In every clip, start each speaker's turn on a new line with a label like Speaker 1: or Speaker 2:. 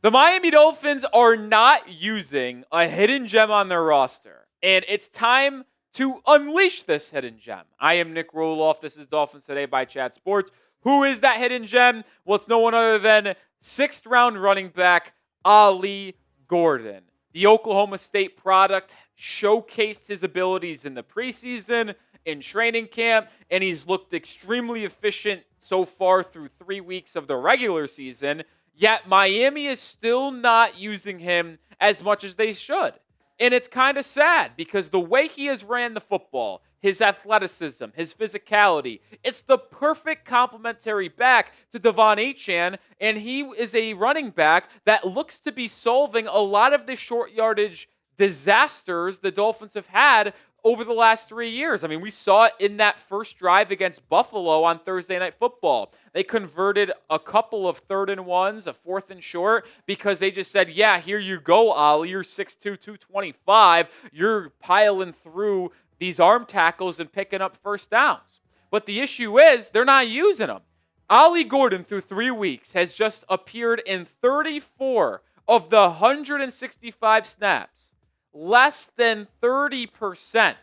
Speaker 1: The Miami Dolphins are not using a hidden gem on their roster, and it's time to unleash this hidden gem. I am Nic Rohloff. This is Dolphins Today by Chat Sports. Who is that hidden gem? Well, it's no one other than sixth-round running back Ollie Gordon. The Oklahoma State product showcased his abilities in the preseason, in training camp, and he's looked extremely efficient so far through 3 weeks of the regular season. Yet Miami is still not using him as much as they should. And it's kind of sad because the way he has ran the football, his athleticism, his physicality, it's the perfect complementary back to De'Von Achane, and he is a running back that looks to be solving a lot of the short yardage disasters the Dolphins have had over the last 3 years. I mean, we saw it in that first drive against Buffalo on Thursday Night Football. They converted a couple of 3rd and 1s, a 4th and short, because they just said, yeah, here you go, Ollie. You're 6'2", 225. You're piling through these arm tackles and picking up first downs. But the issue is they're not using them. Ollie Gordon, through 3 weeks, has just appeared in 34 of the 165 snaps. Less than 30%.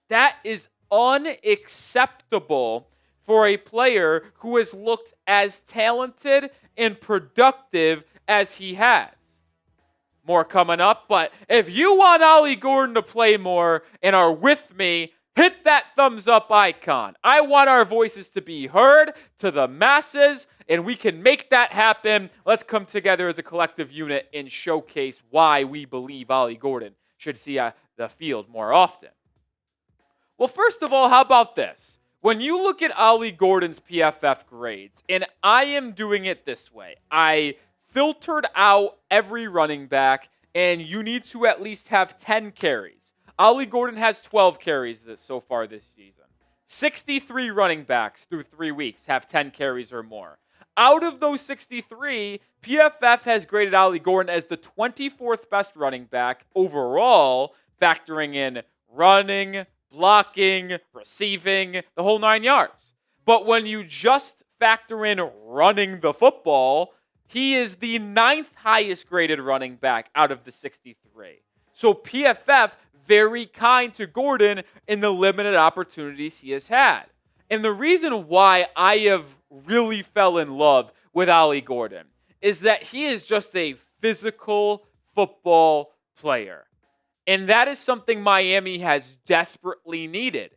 Speaker 1: That is unacceptable for a player who has looked as talented and productive as he has. More coming up, but if you want Ollie Gordon to play more and are with me, hit that thumbs up icon. I want our voices to be heard to the masses, and we can make that happen. Let's come together as a collective unit and showcase why we believe Ollie Gordon should see the field more often. Well, first of all, how about this? When you look at Ollie Gordon's PFF grades, and I am doing it this way, I filtered out every running back, and you need to at least have 10 carries. Ollie Gordon has 12 carries so far this season. 63 running backs through 3 weeks have 10 carries or more. Out of those 63, PFF has graded Ollie Gordon as the 24th best running back overall, factoring in running, blocking, receiving, the whole 9 yards. But when you just factor in running the football, he is the 9th highest graded running back out of the 63. So PFF, very kind to Gordon in the limited opportunities he has had. And the reason why I have really fell in love with Ollie Gordon is that he is just a physical football player. And that is something Miami has desperately needed.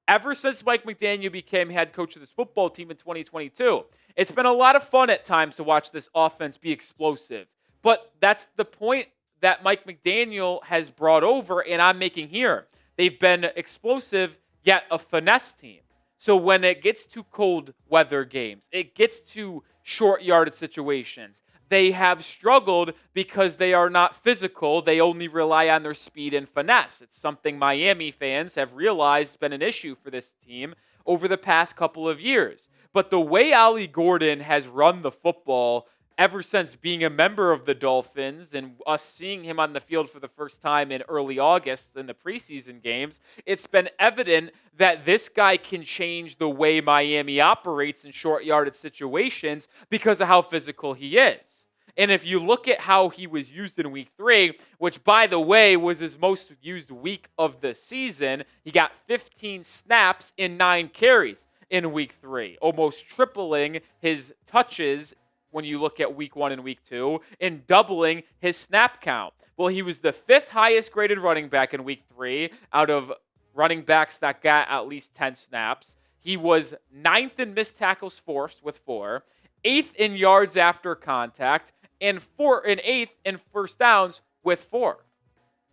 Speaker 1: Ever since Mike McDaniel became head coach of this football team in 2022, it's been a lot of fun at times to watch this offense be explosive. But that's the point that Mike McDaniel has brought over, and I'm making here. They've been explosive, yet a finesse team. So when it gets to cold weather games, it gets to short yardage situations, they have struggled because they are not physical. They only rely on their speed and finesse. It's something Miami fans have realized has been an issue for this team over the past couple of years. But the way Ollie Gordon has run the football ever since being a member of the Dolphins and us seeing him on the field for the first time in early August in the preseason games, it's been evident that this guy can change the way Miami operates in short yardage situations because of how physical he is. And if you look at how he was used in week 3, which, by the way, was his most used week of the season, he got 15 snaps in 9 carries in week 3, almost tripling his touches when you look at week 1 and week 2, and doubling his snap count. Well, he was the 5th highest graded running back in week 3 out of running backs that got at least 10 snaps. He was 9th in missed tackles forced with 4, 8th in yards after contact, and 8th in first downs with 4.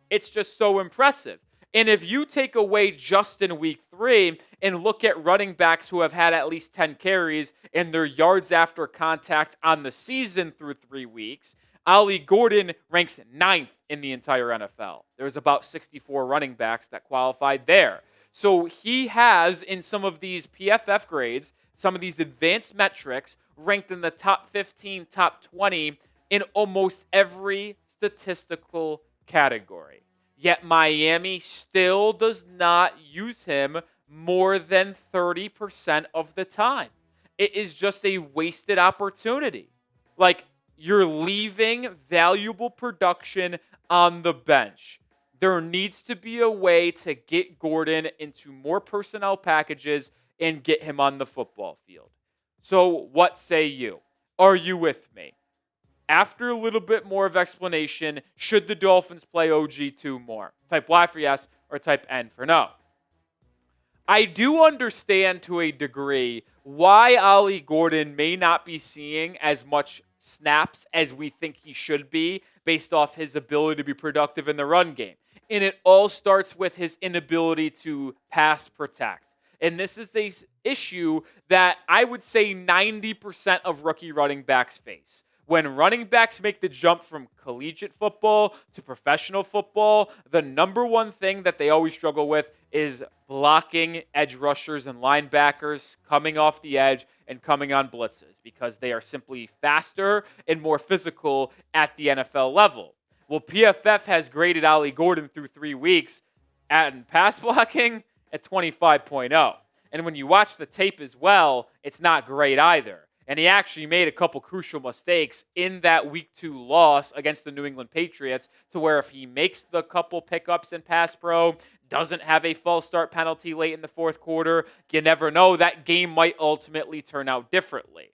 Speaker 1: It's just so impressive. And if you take away just in week 3 and look at running backs who have had at least 10 carries and their yards after contact on the season through 3 weeks, Ollie Gordon ranks 9th in the entire NFL. There's about 64 running backs that qualified there. So he has, in some of these PFF grades, some of these advanced metrics, ranked in the top 15, top 20 in almost every statistical category. Yet Miami still does not use him more than 30% of the time. It is just a wasted opportunity. Like, you're leaving valuable production on the bench. There needs to be a way to get Gordon into more personnel packages and get him on the football field. So, what say you? Are you with me? After a little bit more of explanation, should the Dolphins play OG2 more? Type Y for yes or type N for no. I do understand to a degree why Ollie Gordon may not be seeing as much snaps as we think he should be based off his ability to be productive in the run game. And it all starts with his inability to pass protect. And this is an issue that I would say 90% of rookie running backs face. When running backs make the jump from collegiate football to professional football, the number one thing that they always struggle with is blocking edge rushers and linebackers coming off the edge and coming on blitzes because they are simply faster and more physical at the NFL level. Well, PFF has graded Ollie Gordon through 3 weeks at pass blocking at 25.0. And when you watch the tape as well, it's not great either. And he actually made a couple crucial mistakes in that week 2 loss against the New England Patriots to where if he makes the couple pickups in pass pro, doesn't have a false start penalty late in the fourth quarter, you never know. That game might ultimately turn out differently.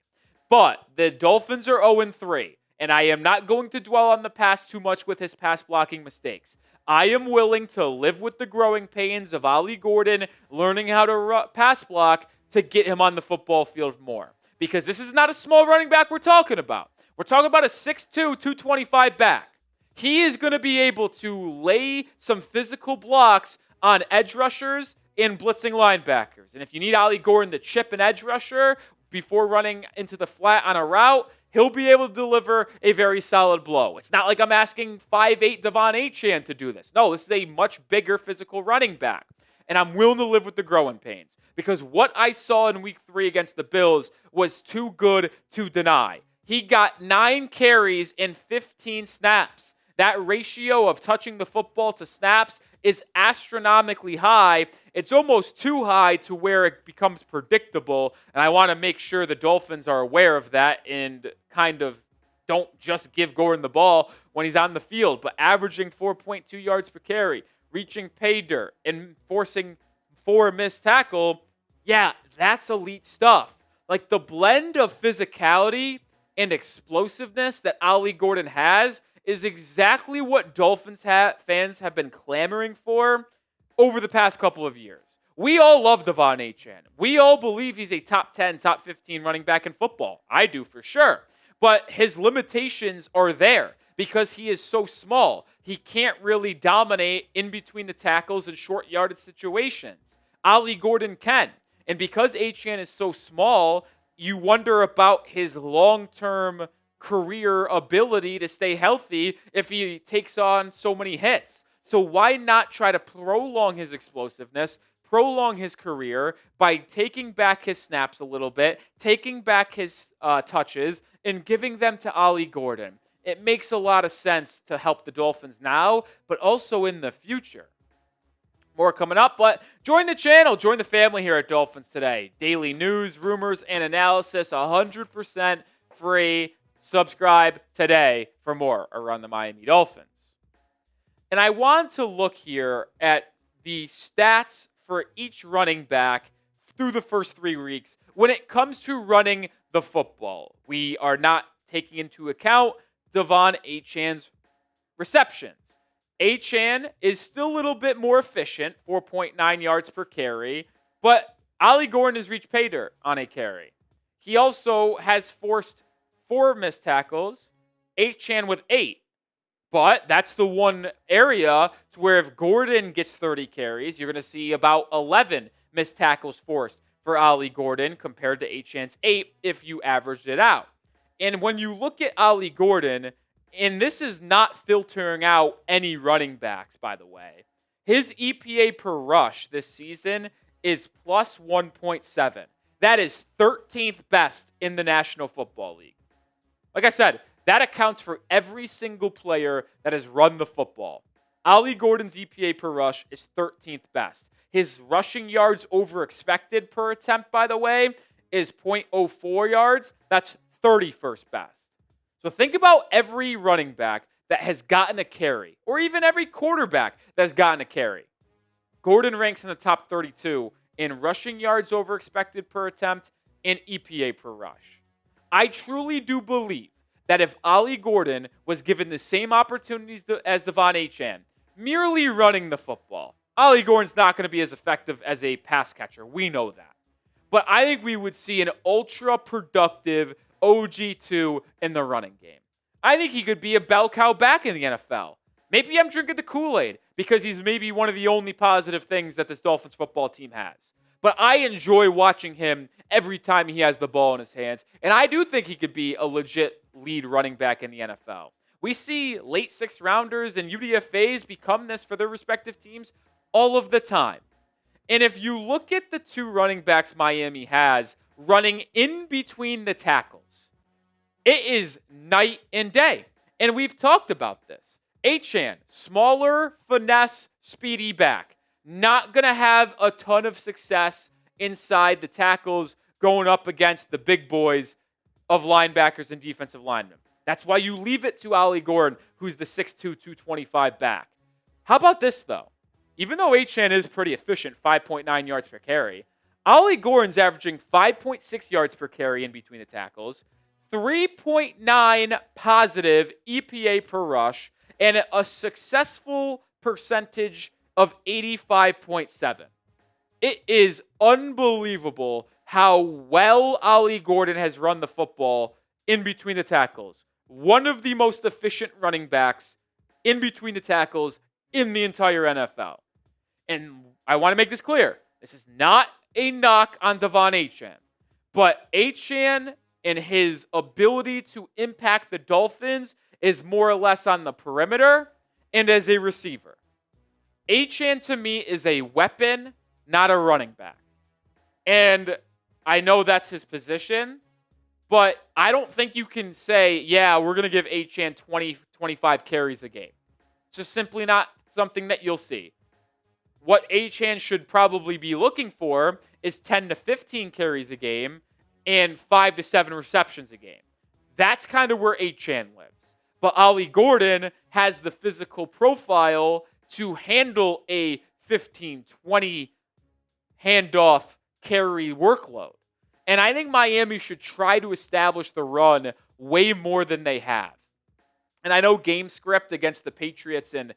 Speaker 1: But the Dolphins are 0-3, and I am not going to dwell on the past too much with his pass blocking mistakes. I am willing to live with the growing pains of Ollie Gordon learning how to pass block to get him on the football field more. Because this is not a small running back we're talking about. We're talking about a 6'2", 225 back. He is going to be able to lay some physical blocks on edge rushers and blitzing linebackers. And if you need Ollie Gordon to chip an edge rusher before running into the flat on a route, he'll be able to deliver a very solid blow. It's not like I'm asking 5'8" De'Von Achane to do this. No, this is a much bigger physical running back. And I'm willing to live with the growing pains because what I saw in week 3 against the Bills was too good to deny. He got 9 carries in 15 snaps. That ratio of touching the football to snaps is astronomically high. It's almost too high to where it becomes predictable. And I want to make sure the Dolphins are aware of that and kind of don't just give Gordon the ball when he's on the field, but averaging 4.2 yards per carry, reaching pay dirt, and forcing 4 missed tackle, yeah, that's elite stuff. Like the blend of physicality and explosiveness that Ollie Gordon has is exactly what Dolphins fans have been clamoring for over the past couple of years. We all love De'Von Achane. We all believe he's a top 10, top 15 running back in football. I do for sure. But his limitations are there because he is so small. He can't really dominate in between the tackles in short yardage situations. Ollie Gordon can. And because Achane is so small, you wonder about his long-term career ability to stay healthy if he takes on so many hits. So why not try to prolong his explosiveness, prolong his career by taking back his snaps a little bit, taking back his touches, and giving them to Ollie Gordon? It makes a lot of sense to help the Dolphins now, but also in the future. More coming up, but join the channel, join the family here at Dolphins Today. Daily news, rumors, and analysis, 100% free. Subscribe today for more around the Miami Dolphins. And I want to look here at the stats for each running back through the first 3 weeks when it comes to running the football. We are not taking into account De'Von Achane's receptions. Achane is still a little bit more efficient, 4.9 yards per carry, but Ollie Gordon has reached pay dirt on a carry. He also has forced 4 missed tackles, Achane with 8. But that's the one area to where if Gordon gets 30 carries, you're going to see about 11 missed tackles forced for Ollie Gordon compared to Achane's 8 if you averaged it out. And when you look at Ollie Gordon, and this is not filtering out any running backs, by the way, his EPA per rush this season is plus 1.7. That is 13th best in the National Football League. Like I said, that accounts for every single player that has run the football. Ollie Gordon's EPA per rush is 13th best. His rushing yards over expected per attempt, by the way, is 0.04 yards. That's 31st best. So think about every running back that has gotten a carry, or even every quarterback that's gotten a carry. Gordon ranks in the top 32 in rushing yards over expected per attempt and EPA per rush. I truly do believe that if Ollie Gordon was given the same opportunities as De'Von Achane, merely running the football, Ollie Gordon's not going to be as effective as a pass catcher. We know that. But I think we would see an ultra productive OG2 in the running game. I think he could be a bell cow back in the NFL. Maybe I'm drinking the Kool-Aid because he's maybe one of the only positive things that this Dolphins football team has. But I enjoy watching him every time he has the ball in his hands. And I do think he could be a legit lead running back in the NFL. We see late sixth rounders and UDFAs become this for their respective teams all of the time. And if you look at the two running backs Miami has running in between the tackles, it is night and day. And we've talked about this. Achane, smaller, finesse, speedy back. Not going to have a ton of success inside the tackles going up against the big boys of linebackers and defensive linemen. That's why you leave it to Ollie Gordon, who's the 6'2", 225 back. How about this, though? Even though Achane is pretty efficient, 5.9 yards per carry, Ollie Gordon's averaging 5.6 yards per carry in between the tackles, 3.9 positive EPA per rush, and a successful percentage of 85.7. It is unbelievable how well Ollie Gordon has run the football in between the tackles. One of the most efficient running backs in between the tackles in the entire NFL. And I want to make this clear. This is not a knock on De'Von Achane. But Achane and his ability to impact the Dolphins is more or less on the perimeter and as a receiver. Achane to me is a weapon, not a running back. And I know that's his position, but I don't think you can say, yeah, we're going to give Achane 20, 25 carries a game. It's just simply not something that you'll see. What Achane should probably be looking for is 10 to 15 carries a game and 5 to 7 receptions a game. That's kind of where Achane lives. But Ollie Gordon has the physical profile to handle a 15, 20 handoff carry workload. And I think Miami should try to establish the run way more than they have. And I know game script against the Patriots and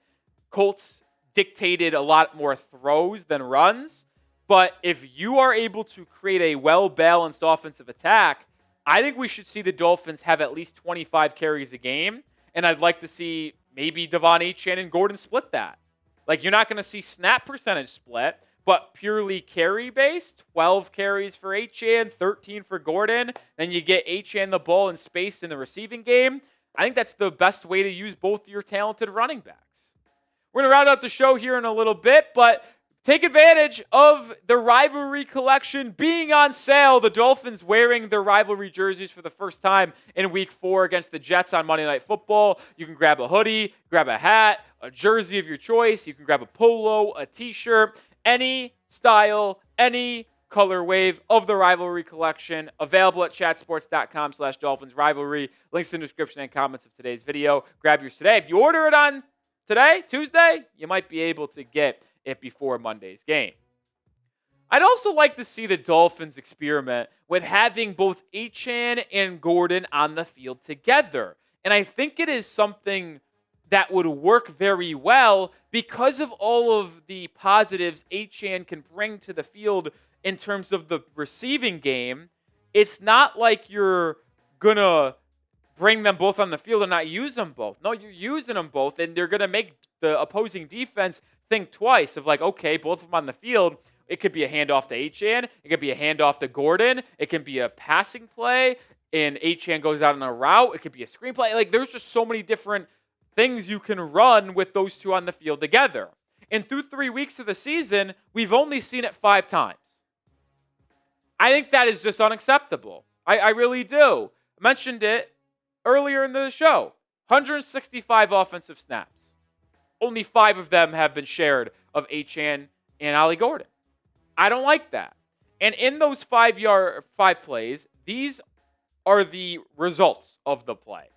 Speaker 1: Colts dictated a lot more throws than runs. But if you are able to create a well-balanced offensive attack, I think we should see the Dolphins have at least 25 carries a game. And I'd like to see maybe De'Von Achane and Gordon split that. Like, you're not going to see snap percentage split, but purely carry-based, 12 carries for Achane, 13 for Gordon. Then you get Achane the ball in space in the receiving game. I think that's the best way to use both your talented running backs. We're going to round out the show here in a little bit, but take advantage of the rivalry collection being on sale. The Dolphins wearing their rivalry jerseys for the first time in Week 4 against the Jets on Monday Night Football. You can grab a hoodie, grab a hat, a jersey of your choice. You can grab a polo, a t-shirt, any style, any color wave of the rivalry collection. Available at chatsports.com/Dolphins rivalry. Links in the description and comments of today's video. Grab yours today. If you order it on today, Tuesday, you might be able to get it before Monday's game. I'd also like to see the Dolphins experiment with having both Achane and Gordon on the field together. And I think it is something that would work very well because of all of the positives Achane can bring to the field in terms of the receiving game. It's not like you're going to bring them both on the field and not use them both. No, you're using them both, and they're going to make the opposing defense think twice of like, okay, both of them on the field. It could be a handoff to Achane. It could be a handoff to Gordon. It can be a passing play, and Achane goes out on a route. It could be a screenplay. Like, there's just so many different things you can run with those two on the field together. And through 3 weeks of the season, we've only seen it 5 times. I think that is just unacceptable. I really do. I mentioned it earlier in the show. 165 offensive snaps. Only 5 of them have been shared of Achane and Ollie Gordon. I don't like that. And in those 5 plays, these are the results of the play.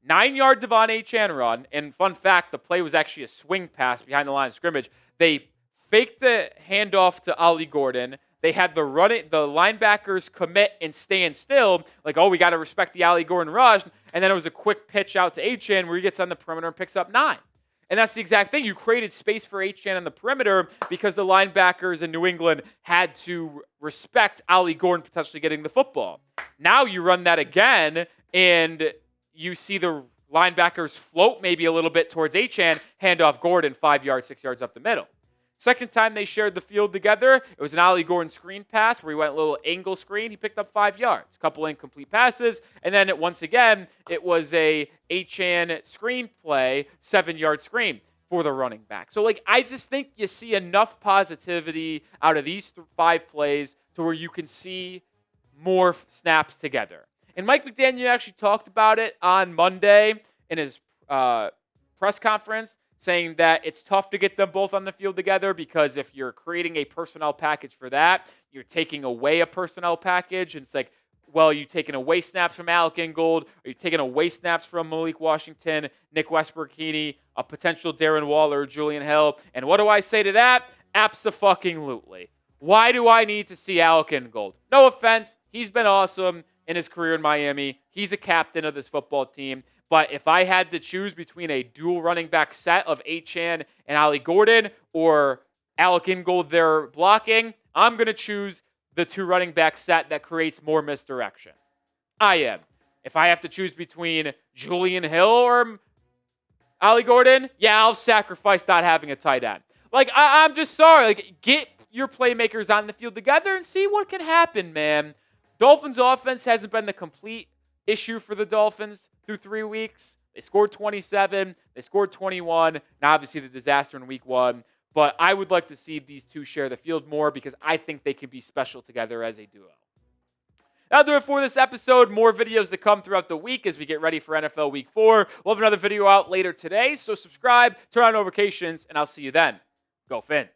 Speaker 1: 9-yard De'Von Achane run. And fun fact, the play was actually a swing pass behind the line of scrimmage. They faked the handoff to Ollie Gordon. They had the linebackers commit and stand still, like, oh, we got to respect the Ollie Gordon rush. And then it was a quick pitch out to Achane where he gets on the perimeter and picks up 9. And that's the exact thing. You created space for Achane on the perimeter because the linebackers in New England had to respect Ollie Gordon potentially getting the football. Now you run that again, and you see the linebackers float maybe a little bit towards Achane, hand off Gordon 5 yards, 6 yards up the middle. Second time they shared the field together, it was an Ollie Gordon screen pass where he went a little angle screen. He picked up 5 yards, a couple incomplete passes, and then once again, it was a Achane screen play, 7-yard screen for the running back. So, I just think you see enough positivity out of these 5 plays to where you can see more snaps together. And Mike McDaniel actually talked about it on Monday in his press conference, saying that it's tough to get them both on the field together because if you're creating a personnel package for that, you're taking away a personnel package. And it's like, well, you're taking away snaps from Alec Ingold, or you're taking away snaps from Malik Washington, Nick Westbrook-Keeney, a potential Darren Waller, Julian Hill. And what do I say to that? Abso-fucking-lutely. Why do I need to see Alec Ingold? No offense. He's been awesome in his career in Miami. He's a captain of this football team. But if I had to choose between a dual running back set of Achane and Ollie Gordon or Alec Ingold there blocking, I'm going to choose the 2 running back set that creates more misdirection. I am. If I have to choose between Julian Hill or Ollie Gordon, yeah, I'll sacrifice not having a tight end. I'm just sorry. Get your playmakers on the field together and see what can happen, man. Dolphins offense hasn't been the complete issue for the Dolphins through 3 weeks. They scored 27. They scored 21. Now, obviously, the disaster in week 1. But I would like to see these 2 share the field more because I think they can be special together as a duo. That'll do it for this episode. More videos to come throughout the week as we get ready for NFL Week 4. We'll have another video out later today, so subscribe, turn on notifications, and I'll see you then. Go Fins.